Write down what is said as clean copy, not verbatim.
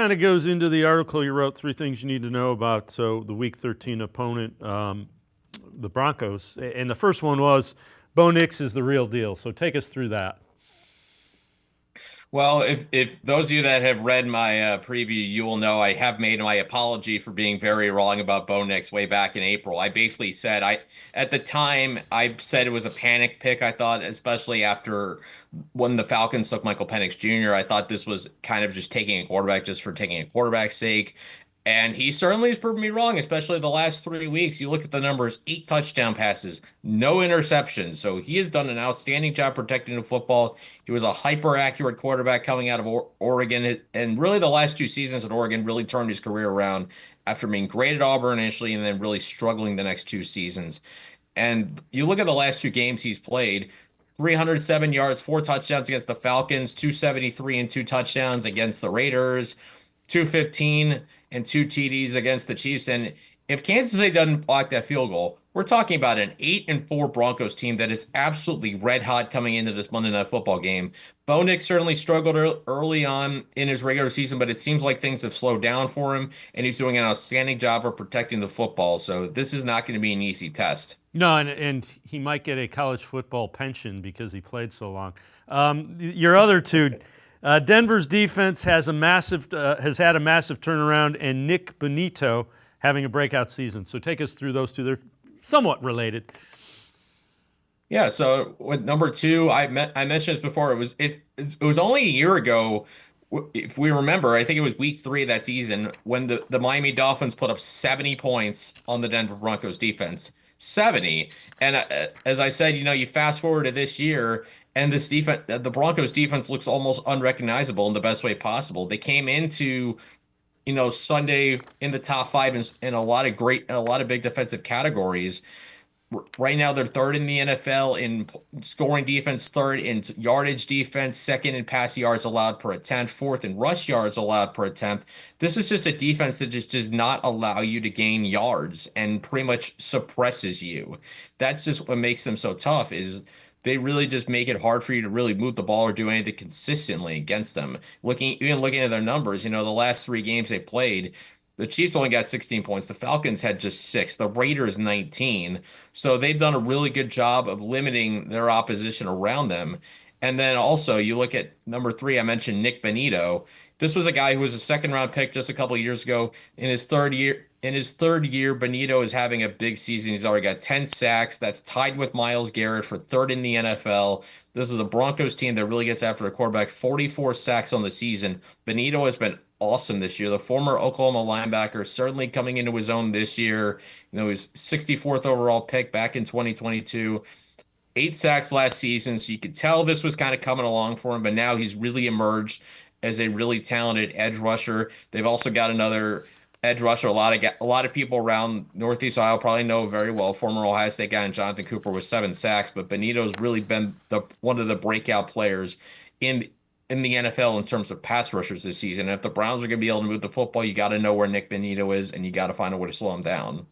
Kind of goes into the article you wrote, three things you need to know about. So the Week 13 opponent, the Broncos, and the first one was Bo Nix is the real deal. So take us through that. Well, if those of you that have read my preview, you will know I have made my apology for being very wrong about Bo Nix way back in April. I basically said at the time I said it was a panic pick. I thought, especially after when the Falcons took Michael Penix Jr., I thought this was kind of just taking a quarterback just for taking a quarterback's sake. And he certainly has proven me wrong, especially the last 3 weeks. You look at the numbers, 8 touchdown passes, no interceptions. So he has done an outstanding job protecting the football. He was a hyper accurate quarterback coming out of Oregon. And really, the last 2 seasons at Oregon really turned his career around after being great at Auburn initially and then really struggling the next 2 seasons. And you look at the last 2 games he's played, 307 yards, 4 touchdowns against the Falcons, 273 and 2 touchdowns against the Raiders, 215 and 2 TDs against the Chiefs. And if Kansas City doesn't block that field goal, we're talking about an 8-4 Broncos team that is absolutely red hot coming into this Monday Night Football game. Bo Nix certainly struggled early on in his regular season, but it seems like things have slowed down for him, and he's doing an outstanding job of protecting the football. So this is not going to be an easy test. No, and he might get a college football pension because he played so long. Your other two, Denver's defense has has had a massive turnaround, and Nick Bonito having a breakout season. So take us through those two. They're somewhat related. Yeah, so with number two, I mentioned this before. It was only a year ago, if we remember. I think it was week 3 of that season when the Miami Dolphins put up 70 points on the Denver Broncos defense. 70. And as I said, you fast forward to this year, and this defense, the Broncos defense looks almost unrecognizable in the best way possible. They came into Sunday in the top five in a lot of big defensive categories. Right now, they're third in the NFL in scoring defense, third in yardage defense, second in pass yards allowed per attempt, fourth in rush yards allowed per attempt. This is just a defense that just does not allow you to gain yards and pretty much suppresses you. That's just what makes them so tough, is they really just make it hard for you to really move the ball or do anything consistently against them. Looking at their numbers, the last 3 games they played, the Chiefs only got 16 points. The Falcons had just 6. The Raiders 19. So they've done a really good job of limiting their opposition around them. And then also you look at number 3, I mentioned Nick Bonito. This was a guy who was a second round pick just a couple of years ago. In his third year, Bonito is having a big season. He's already got 10 sacks. That's tied with Myles Garrett for third in the NFL. This is a Broncos team that really gets after the quarterback. 44 sacks on the season. Bonito has been awesome this year. The former Oklahoma linebacker certainly coming into his own this year. He's 64th overall pick back in 2022. 8 sacks last season, so you could tell this was kind of coming along for him, but now he's really emerged as a really talented edge rusher. They've also got another edge rusher. A lot of people around Northeast Ohio probably know very well. Former Ohio State guy and Jonathan Cooper with 7 sacks, but Benito's really been one of the breakout players in in the NFL in terms of pass rushers this season. And if the Browns are going to be able to move the football, you got to know where Nick Bonito is, and you got to find a way to slow him down.